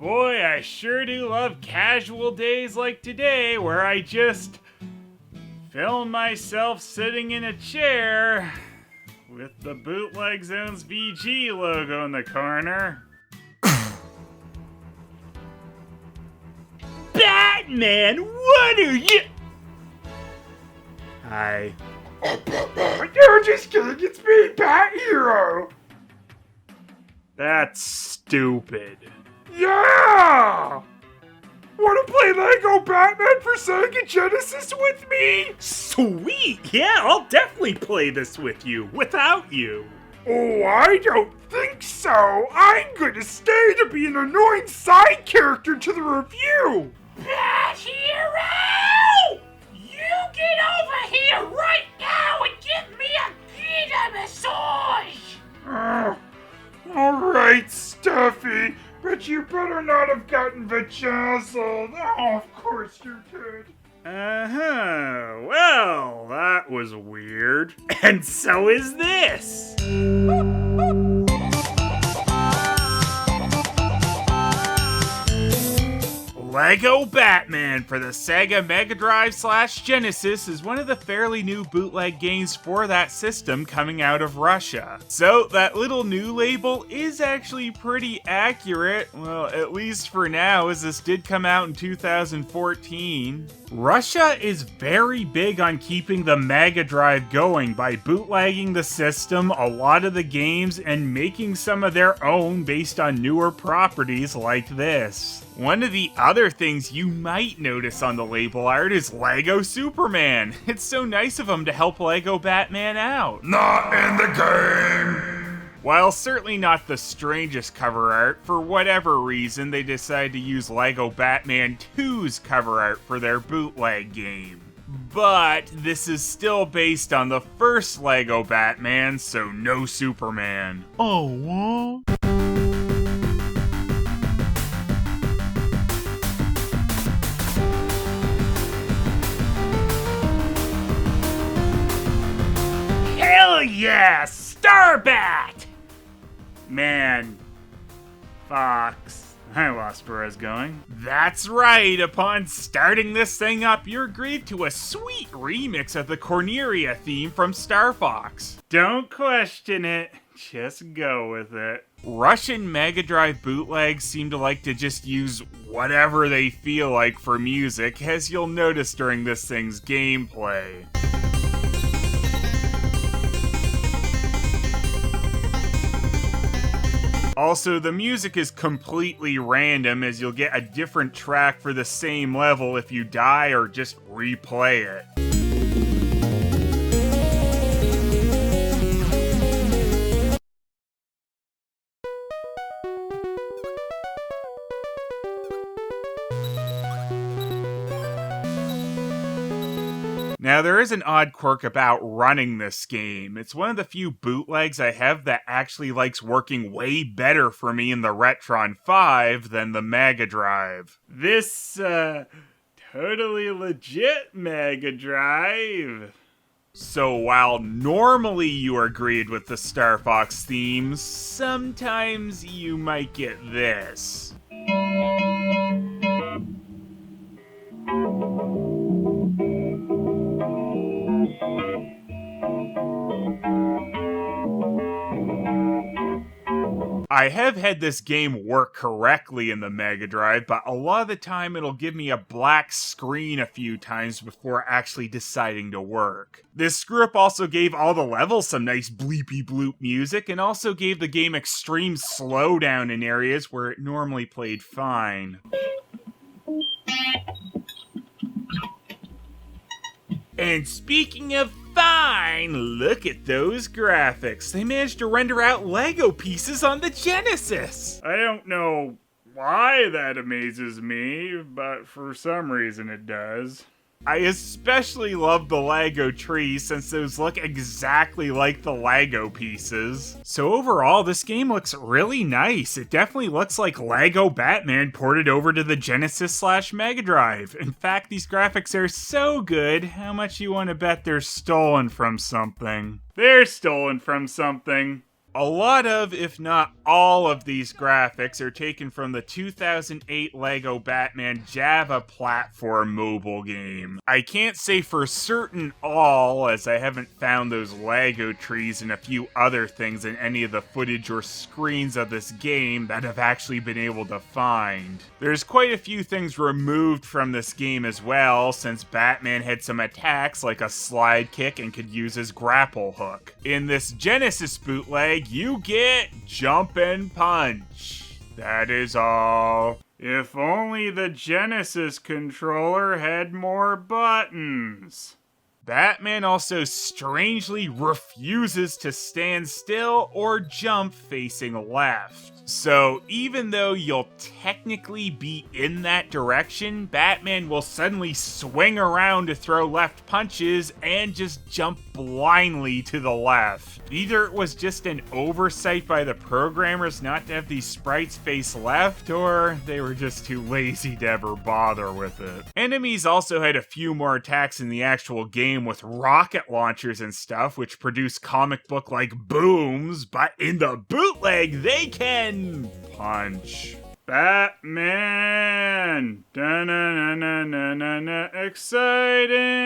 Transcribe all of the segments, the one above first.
Boy, I sure do love casual days like today where I just film myself sitting in a chair with the Bootleg Zones VG logo in the corner. Batman, what are you? Hi. You're just kidding, it's me, Bat Hero! That's stupid. Yeah! Wanna play Lego Batman for Sega Genesis with me? Sweet! Yeah, I'll definitely play this with you, without you. Oh, I don't think so. I'm gonna stay to be an annoying side character to the review. Bat Hero! You get over here right now and give me a massage! Alright, Stuffy, but you better not have gotten vajazzled. Oh, of course you did. Uh-huh. Well, that was weird. And so is this. Lego Batman for the Sega MegaDrive / Genesis is one of the fairly new bootleg games for that system coming out of Russia. So that little new label is actually pretty accurate, well, at least for now, as this did come out in 2014. Russia is very big on keeping the MegaDrive going by bootlegging the system, a lot of the games, and making some of their own based on newer properties like this. One of the other things you might notice on the label art is Lego Superman. It's so nice of them to help Lego Batman out. Not in the game! While certainly not the strangest cover art, for whatever reason they decided to use Lego Batman 2's cover art for their bootleg game. But this is still based on the first Lego Batman, so no Superman. Oh, Hell yeah! Starbat! Man. Fox. I lost where I was going. That's right, upon starting this thing up, you're greeted to a sweet remix of the Corneria theme from Star Fox. Don't question it, just go with it. Russian MegaDrive bootlegs seem to like to just use whatever they feel like for music, as you'll notice during this thing's gameplay. Also, the music is completely random, as you'll get a different track for the same level if you die or just replay it. Now, there is an odd quirk about running this game. It's one of the few bootlegs I have that actually likes working way better for me in the Retron 5 than the MegaDrive. This, totally legit MegaDrive. So while normally you are greeted with the Star Fox themes, sometimes you might get this. I have had this game work correctly in the MegaDrive, but a lot of the time it'll give me a black screen a few times before actually deciding to work. This screw-up also gave all the levels some nice bleepy bloop music, and also gave the game extreme slowdown in areas where it normally played fine. And speaking of fine, look at those graphics. They managed to render out Lego pieces on the Genesis. I don't know why that amazes me, but for some reason it does. I especially love the Lego trees since those look exactly like the Lego pieces. So overall, this game looks really nice. It definitely looks like Lego Batman ported over to the Genesis / MegaDrive. In fact, these graphics are so good, how much you want to bet they're stolen from something? They're stolen from something. A lot of, if not all of these graphics are taken from the 2008 LEGO Batman Java platform mobile game. I can't say for certain all, as I haven't found those Lego trees and a few other things in any of the footage or screens of this game that I've actually been able to find. There's quite a few things removed from this game as well, since Batman had some attacks like a slide kick and could use his grapple hook. In this Genesis bootleg, you get Jump and Punch. That is all. If only the Genesis controller had more buttons. Batman also strangely refuses to stand still or jump facing left. So even though you'll technically be in that direction, Batman will suddenly swing around to throw left punches and just jump blindly to the left. Either it was just an oversight by the programmers not to have these sprites face left, or they were just too lazy to ever bother with it. Enemies also had a few more attacks in the actual game with rocket launchers and stuff, which produce comic book-like booms, but in the bootleg, they can punch. Batman! Da-na-na-na-na-na-na, exciting!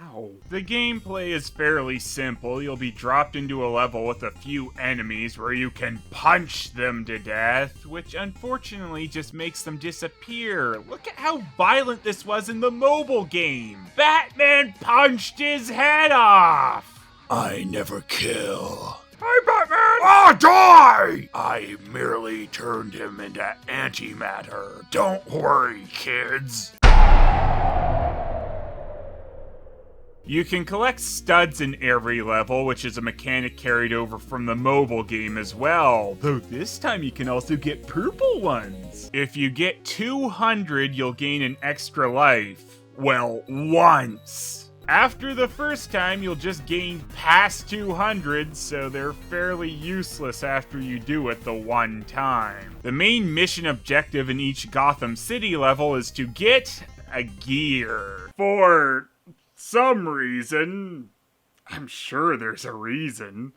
Ow. The gameplay is fairly simple. You'll be dropped into a level with a few enemies where you can punch them to death, which unfortunately just makes them disappear. Look at how violent this was in the mobile game. Batman punched his head off! I never kill. Hi, Batman! Die! I merely turned him into antimatter. Don't worry, kids. You can collect studs in every level, which is a mechanic carried over from the mobile game as well, though this time you can also get purple ones. If you get 200, you'll gain an extra life. Well, once. After the first time, you'll just gain past 200, so they're fairly useless after you do it the one time. The main mission objective in each Gotham City level is to get a gear. For some reason. I'm sure there's a reason.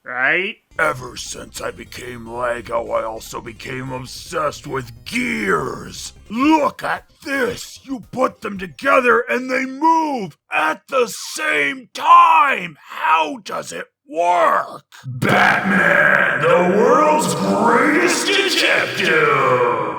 Right? Ever since I became Lego, I also became obsessed with gears. Look at this! You put them together and they move at the same time! How does it work? Batman, the world's greatest detective!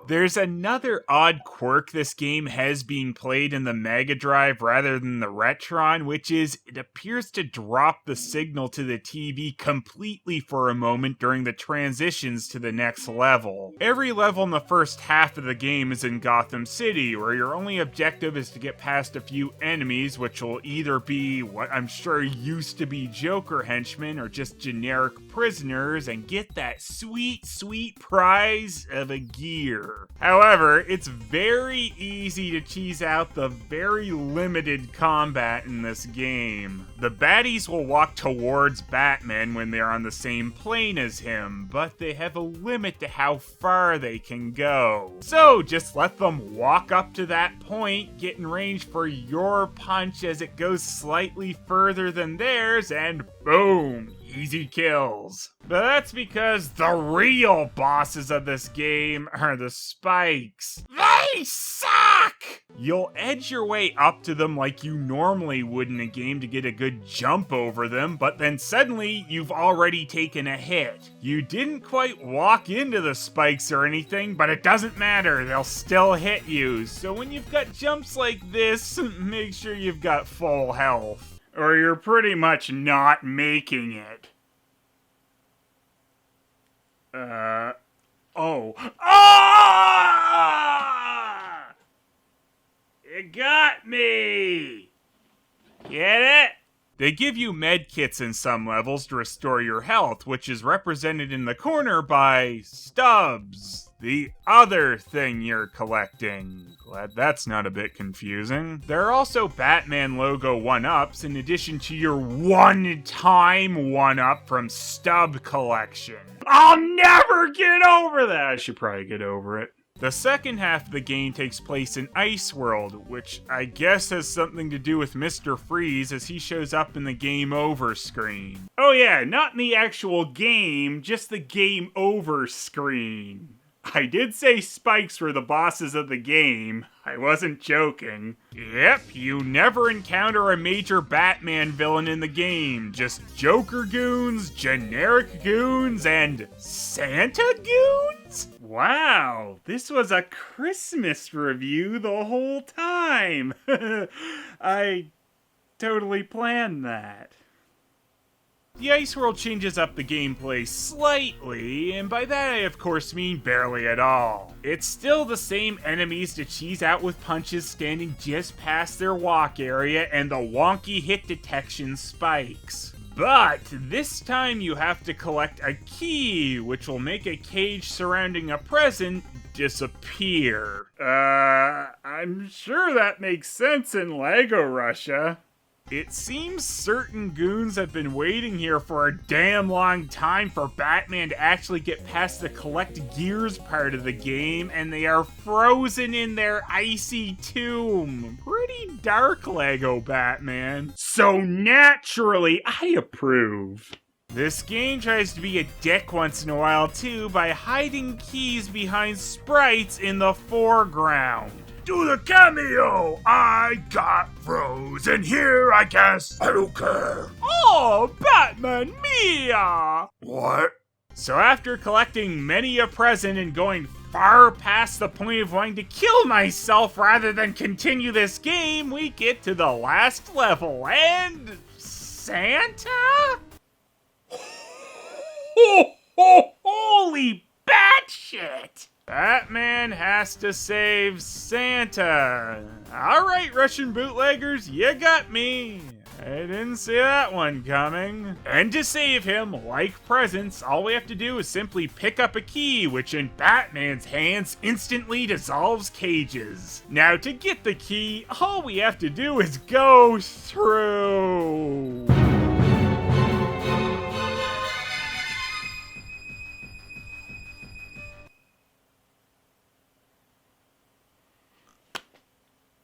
There's another odd quirk this game has being played in the MegaDrive rather than the Retron, which is it appears to drop the signal to the TV completely for a moment during the transitions to the next level. Every level in the first half of the game is in Gotham City, where your only objective is to get past a few enemies, which will either be what I'm sure used to be Joker henchmen or just generic prisoners, and get that sweet, sweet prize of a gear. However, it's very easy to tease out the very limited combat in this game. The baddies will walk towards Batman when they're on the same plane as him, but they have a limit to how far they can go. So just let them walk up to that point, get in range for your punch as it goes slightly further than theirs, and boom! Easy kills. But that's because the real bosses of this game are the spikes. They suck! You'll edge your way up to them like you normally would in a game to get a good jump over them, but then suddenly you've already taken a hit. You didn't quite walk into the spikes or anything, but it doesn't matter, they'll still hit you. So when you've got jumps like this, make sure you've got full health, or you're pretty much not making it. Ah! It got me! Get it? They give you med kits in some levels to restore your health, which is represented in the corner by stubs, the other thing you're collecting. Glad that's not a bit confusing. There are also Batman logo 1-ups in addition to your one-time 1-up from Stub Collection. I'll never get over that! I should probably get over it. The second half of the game takes place in Ice World, which I guess has something to do with Mr. Freeze as he shows up in the game over screen. Oh yeah, not in the actual game, just the game over screen. I did say spikes were the bosses of the game. I wasn't joking. Yep, you never encounter a major Batman villain in the game. Just Joker goons, generic goons, and Santa goons? Wow, this was a Christmas review the whole time. I totally planned that. The Ice World changes up the gameplay slightly, and by that I of course mean barely at all. It's still the same enemies to cheese out with punches standing just past their walk area and the wonky hit detection spikes. But this time you have to collect a key, which will make a cage surrounding a present disappear. I'm sure that makes sense in Lego Russia. It seems certain goons have been waiting here for a damn long time for Batman to actually get past the collect gears part of the game, and they are frozen in their icy tomb. Pretty dark, Lego Batman. So naturally, I approve. This game tries to be a dick once in a while too by hiding keys behind sprites in the foreground. Do the cameo! I got frozen here, I guess. I don't care. Oh, Batman Mia! What? So after collecting many a present and going far past the point of wanting to kill myself rather than continue this game, we get to the last level, and Santa? Holy batshit! Batman has to save Santa. Alright, Russian bootleggers, you got me. I didn't see that one coming. And to save him, like presents, all we have to do is simply pick up a key, which in Batman's hands instantly dissolves cages. Now to get the key, all we have to do is go through.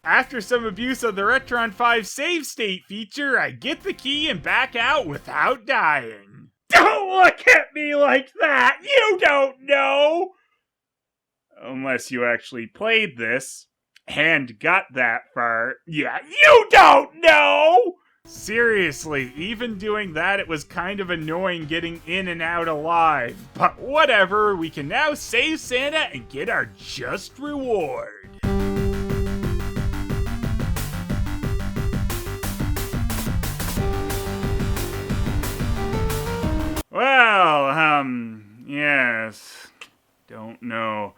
After some abuse of the Retron 5 save state feature, I get the key and back out without dying. Don't look at me like that! You don't know! Unless you actually played this and got that far. Yeah, you don't know! Seriously, even doing that, it was kind of annoying getting in and out alive. But whatever, we can now save Santa and get our just reward. Well, yes. Don't know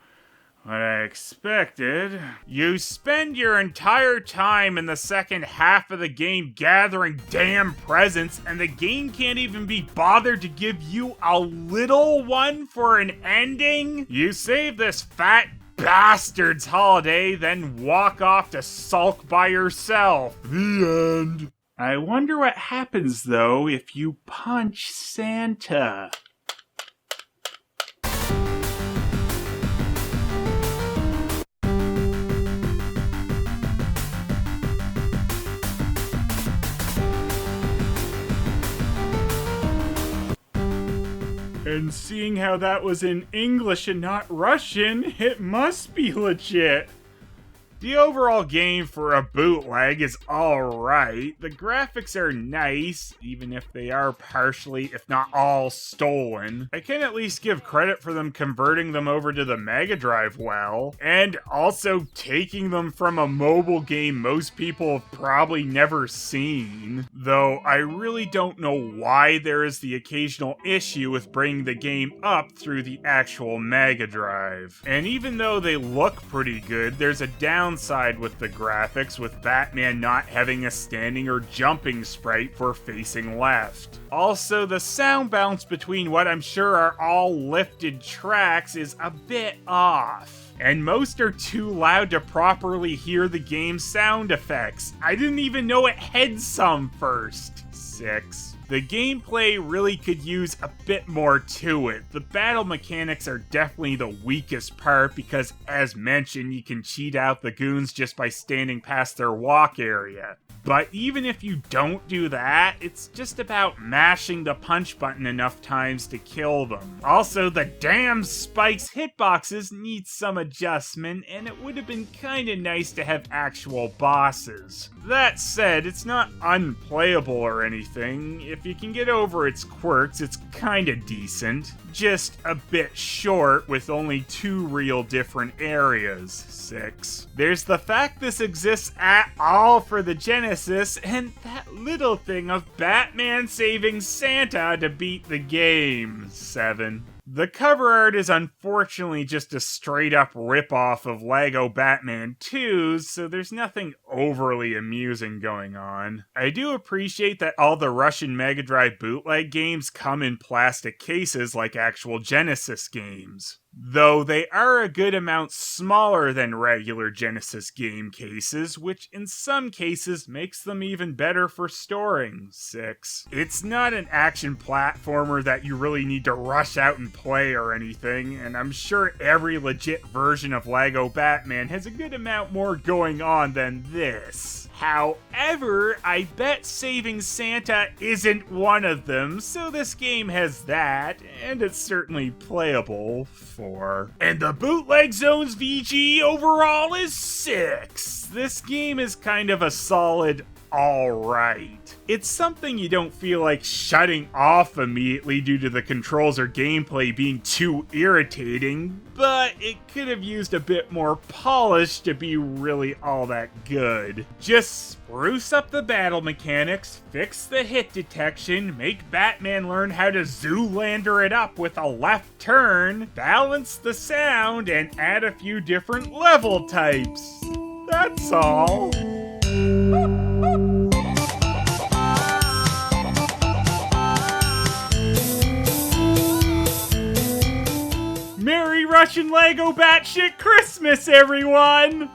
what I expected. You spend your entire time in the second half of the game gathering damn presents, and the game can't even be bothered to give you a little one for an ending? You save this fat bastard's holiday, then walk off to sulk by yourself. The end. I wonder what happens, though, if you punch Santa. And seeing how that was in English and not Russian, it must be legit. The overall game for a bootleg is alright. The graphics are nice, even if they are partially, if not all, stolen. I can at least give credit for them converting them over to the MegaDrive well, and also taking them from a mobile game most people have probably never seen. Though I really don't know why there is the occasional issue with bringing the game up through the actual MegaDrive. And even though they look pretty good, there's a downside with the graphics, with Batman not having a standing or jumping sprite for facing left. Also, the sound balance between what I'm sure are all lifted tracks is a bit off. And most are too loud to properly hear the game's sound effects. I didn't even know it had some first. 6. The gameplay really could use a bit more to it. The battle mechanics are definitely the weakest part because, as mentioned, you can cheat out the goons just by standing past their walk area. But even if you don't do that, it's just about mashing the punch button enough times to kill them. Also, the damn Spike's hitboxes need some adjustment, and it would have been kinda nice to have actual bosses. That said, it's not unplayable or anything. If you can get over its quirks, it's kinda decent. Just a bit short with only 2 real different areas. 6. There's the fact this exists at all for the Genesis, and that little thing of Batman saving Santa to beat the game. 7. The cover art is unfortunately just a straight-up rip-off of LEGO Batman 2's, so there's nothing overly amusing going on. I do appreciate that all the Russian MegaDrive bootleg games come in plastic cases like actual Genesis games, though they are a good amount smaller than regular Genesis game cases, which in some cases makes them even better for storing. 6. It's not an action platformer that you really need to rush out and play or anything, and I'm sure every legit version of LEGO Batman has a good amount more going on than this. However, I bet saving Santa isn't one of them, so this game has that, and it's certainly playable. 4. And the Bootleg Zone's VG overall is 6. This game is kind of a solid alright. It's something you don't feel like shutting off immediately due to the controls or gameplay being too irritating, but it could have used a bit more polish to be really all that good. Just spruce up the battle mechanics, fix the hit detection, make Batman learn how to Zoolander it up with a left turn, balance the sound, and add a few different level types. That's all. Merry Russian LEGO Batshit Christmas, everyone!